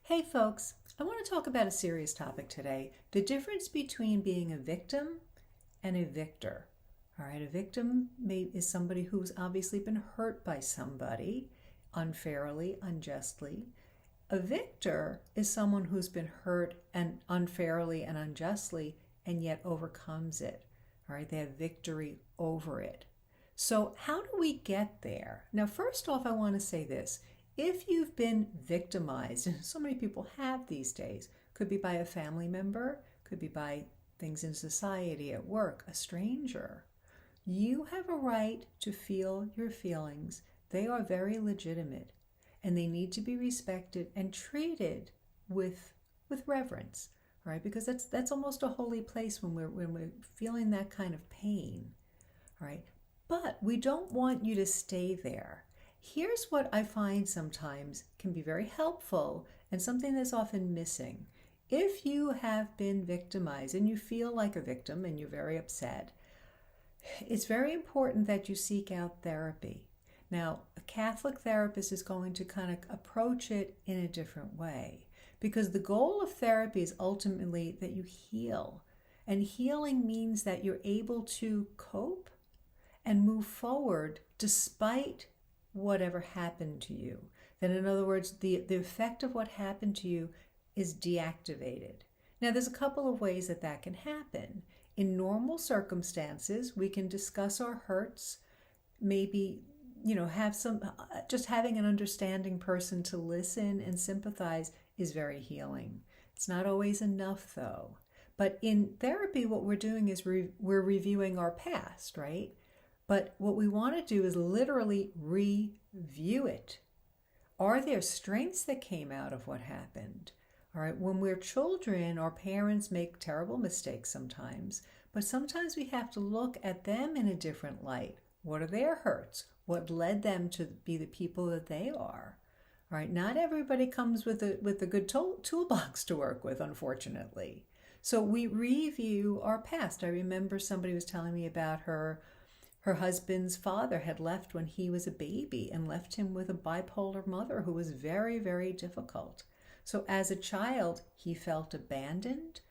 Hey folks, I want to talk about a serious topic today, the difference between being a victim and a victor. All right, a victim is somebody who's obviously been hurt by somebody unfairly, unjustly. A victor is someone who's been hurt and unfairly and unjustly and yet overcomes it. All right, they have victory over it. So, how do we get there? Now, first off, I want to say this. If you've been victimized, and so many people have these days, could be by a family member, could be by things in society, at work, a stranger, you have a right to feel your feelings. They are very legitimate and they need to be respected and treated with reverence, right? Because that's almost a holy place when we're feeling that kind of pain, right? But we don't want you to stay there. Here's what I find sometimes can be very helpful and something that's often missing. If you have been victimized and you feel like a victim and you're very upset, it's very important that you seek out therapy. Now, a Catholic therapist is going to kind of approach it in a different way because the goal of therapy is ultimately that you heal. And healing means that you're able to cope and move forward despite whatever happened to you. That in other words, the effect of what happened to you is deactivated. Now, there's a couple of ways that can happen. In normal circumstances, we can discuss our hurts, maybe, have just having an understanding person to listen and sympathize is very healing. It's not always enough though. But in therapy, what we're doing is we're reviewing our past, right? But what we want to do is literally review it. Are there strengths that came out of what happened? All right, when we're children, our parents make terrible mistakes sometimes, but sometimes we have to look at them in a different light. What are their hurts? What led them to be the people that they are? All right, not everybody comes with a good toolbox to work with, unfortunately. So we review our past. I remember somebody was telling me about her husband's father had left when he was a baby and left him with a bipolar mother who was very, very difficult. So as a child, he felt abandoned.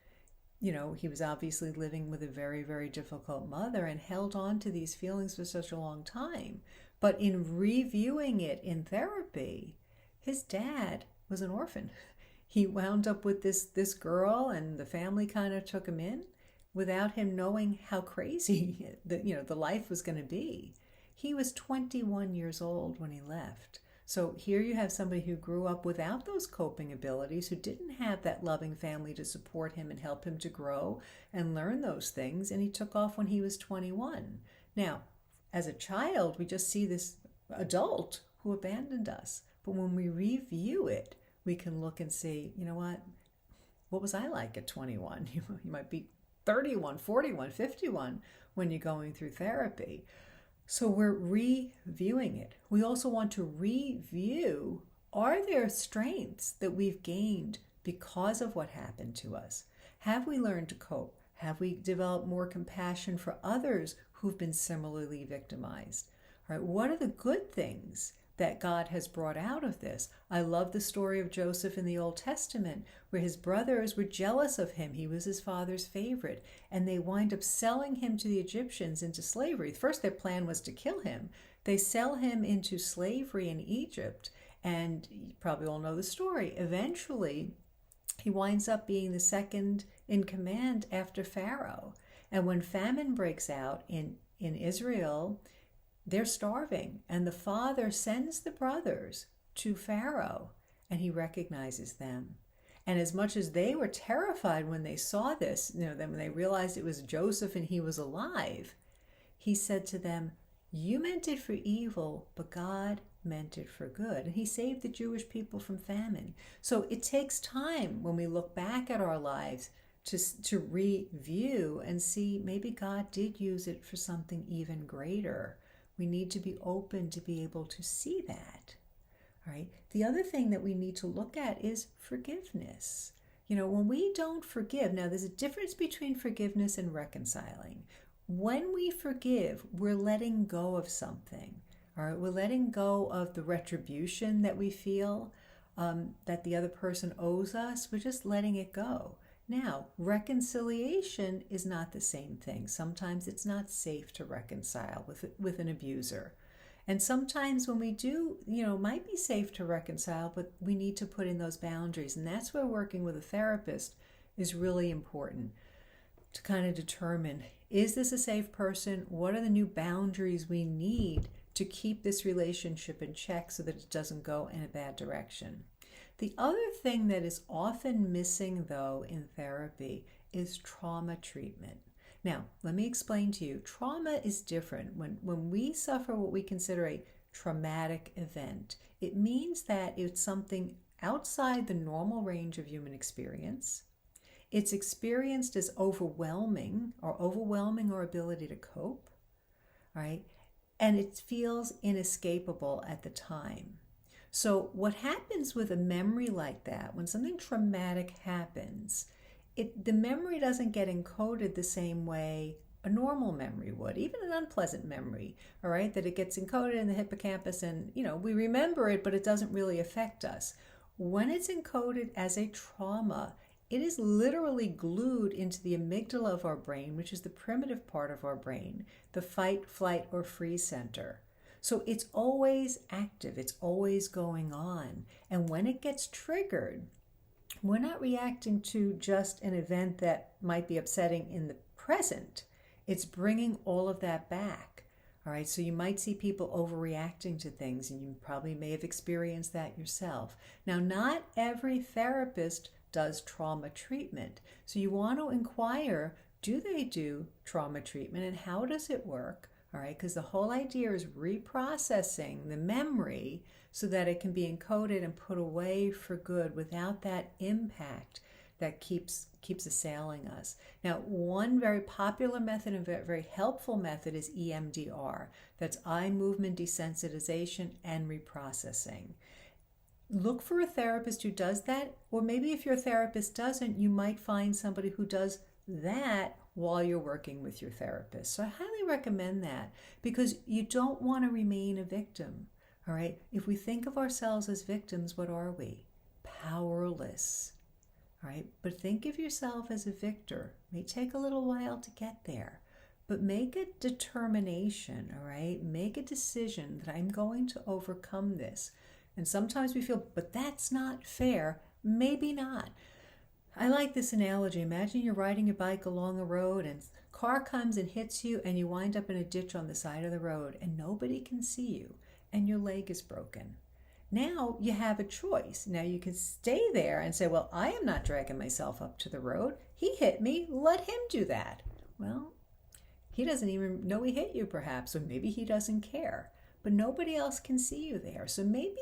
He was obviously living with a very, very difficult mother and held on to these feelings for such a long time. But in reviewing it in therapy, his dad was an orphan. He wound up with this girl and the family kind of took him in without him knowing how crazy the life was going to be. He was 21 years old when he left. So here you have somebody who grew up without those coping abilities, who didn't have that loving family to support him and help him to grow and learn those things, and he took off when he was 21. Now, as a child, we just see this adult who abandoned us. But when we review it, we can look and see, what was I like at 21? You might be 31, 41, 51 when you're going through therapy. So we're reviewing it. We also want to review, are there strengths that we've gained because of what happened to us? Have we learned to cope? Have we developed more compassion for others who've been similarly victimized? All right, what are the good things that God has brought out of this? I love the story of Joseph in the Old Testament, where his brothers were jealous of him. He was his father's favorite, and they wind up selling him to the Egyptians into slavery. First, their plan was to kill him. They sell him into slavery in Egypt, and you probably all know the story. Eventually, he winds up being the second in command after Pharaoh. And when famine breaks out in Israel, they're starving, and the father sends the brothers to Pharaoh, and he recognizes them. And as much as they were terrified when they saw this, then when they realized it was Joseph and he was alive, he said to them, "You meant it for evil, but God meant it for good." And he saved the Jewish people from famine. So it takes time when we look back at our lives to review and see maybe God did use it for something even greater. We need to be open to be able to see that. All right. The other thing that we need to look at is forgiveness. When we don't forgive, now there's a difference between forgiveness and reconciling. When we forgive, we're letting go of something. All right. We're letting go of the retribution that we feel. that the other person owes us. We're just letting it go. Now, reconciliation is not the same thing. Sometimes it's not safe to reconcile with an abuser. And sometimes when we do, it might be safe to reconcile, but we need to put in those boundaries. And that's where working with a therapist is really important, to kind of determine, is this a safe person? What are the new boundaries we need to keep this relationship in check so that it doesn't go in a bad direction? The other thing that is often missing, though, in therapy is trauma treatment. Now, let me explain to you. Trauma is different. When we suffer what we consider a traumatic event, it means that it's something outside the normal range of human experience. It's experienced as overwhelming our ability to cope, right? And it feels inescapable at the time. So what happens with a memory like that, when something traumatic happens, the memory doesn't get encoded the same way a normal memory would, even an unpleasant memory, all right, that it gets encoded in the hippocampus and, we remember it, but it doesn't really affect us. When it's encoded as a trauma, it is literally glued into the amygdala of our brain, which is the primitive part of our brain, the fight, flight, or freeze center. So it's always active, it's always going on. And when it gets triggered, we're not reacting to just an event that might be upsetting in the present. It's bringing all of that back. All right, so you might see people overreacting to things, and you probably may have experienced that yourself. Now, not every therapist does trauma treatment. So you want to inquire, do they do trauma treatment and how does it work? All right, because the whole idea is reprocessing the memory so that it can be encoded and put away for good without that impact that keeps assailing us. Now, one very popular method and very helpful method is EMDR. That's eye movement desensitization and reprocessing. Look for a therapist who does that, or maybe if your therapist doesn't, you might find somebody who does that while you're working with your therapist. So I highly recommend that because you don't want to remain a victim. All right. If we think of ourselves as victims, what are we? Powerless. All right. But think of yourself as a victor. It may take a little while to get there, but make a determination. All right. Make a decision that I'm going to overcome this. And sometimes we feel, but that's not fair. Maybe not. I like this analogy. Imagine you're riding your bike along a road and a car comes and hits you and you wind up in a ditch on the side of the road and nobody can see you and your leg is broken. Now you have a choice. Now you can stay there and say, well, I am not dragging myself up to the road. He hit me. Let him do that. Well, he doesn't even know he hit you perhaps, or maybe he doesn't care. But nobody else can see you there. So maybe,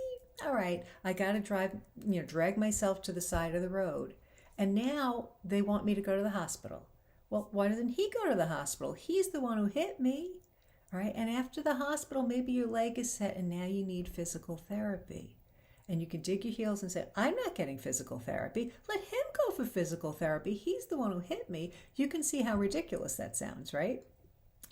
all right, I got to drag myself to the side of the road. And now they want me to go to the hospital. Well, why doesn't he go to the hospital? He's the one who hit me. All right. And after the hospital, maybe your leg is set and now you need physical therapy. And you can dig your heels and say, I'm not getting physical therapy. Let him go for physical therapy. He's the one who hit me. You can see how ridiculous that sounds, right?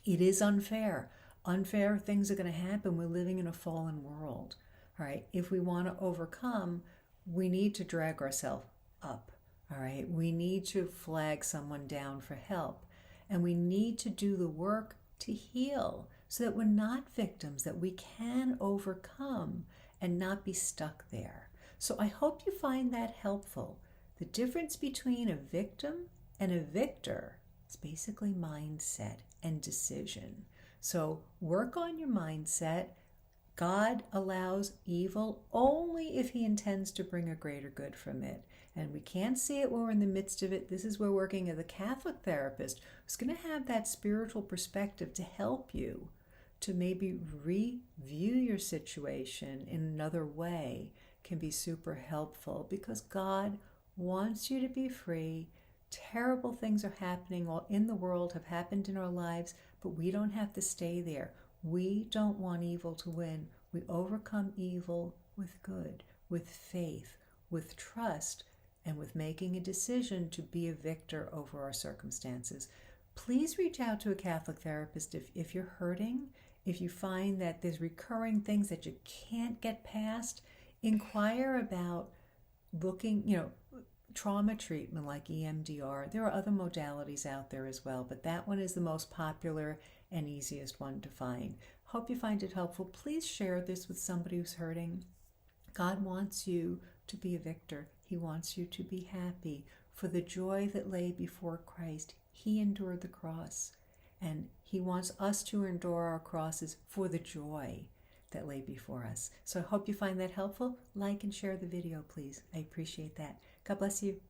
It is unfair. Unfair things are going to happen. We're living in a fallen world. All right. If we want to overcome, we need to drag ourselves up. All right. We need to flag someone down for help. And we need to do the work to heal so that we're not victims, that we can overcome and not be stuck there. So I hope you find that helpful. The difference between a victim and a victor is basically mindset and decision. So work on your mindset. God allows evil only if he intends to bring a greater good from it. And we can't see it when we're in the midst of it. This is where working as a Catholic therapist who's going to have that spiritual perspective to help you to maybe review your situation in another way can be super helpful, because God wants you to be free. Terrible things are happening all in the world, have happened in our lives, but we don't have to stay there. We don't want evil to win. We overcome evil with good, with faith, with trust, and with making a decision to be a victor over our circumstances. Please reach out to a Catholic therapist if you're hurting, if you find that there's recurring things that you can't get past. Inquire about looking, trauma treatment like EMDR. There are other modalities out there as well, but that one is the most popular and easiest one to find. Hope you find it helpful. Please share this with somebody who's hurting. God wants you to be a victor. He wants you to be happy. For the joy that lay before Christ, he endured the cross. And he wants us to endure our crosses for the joy that lay before us. So I hope you find that helpful. Like and share the video, please. I appreciate that. God bless you.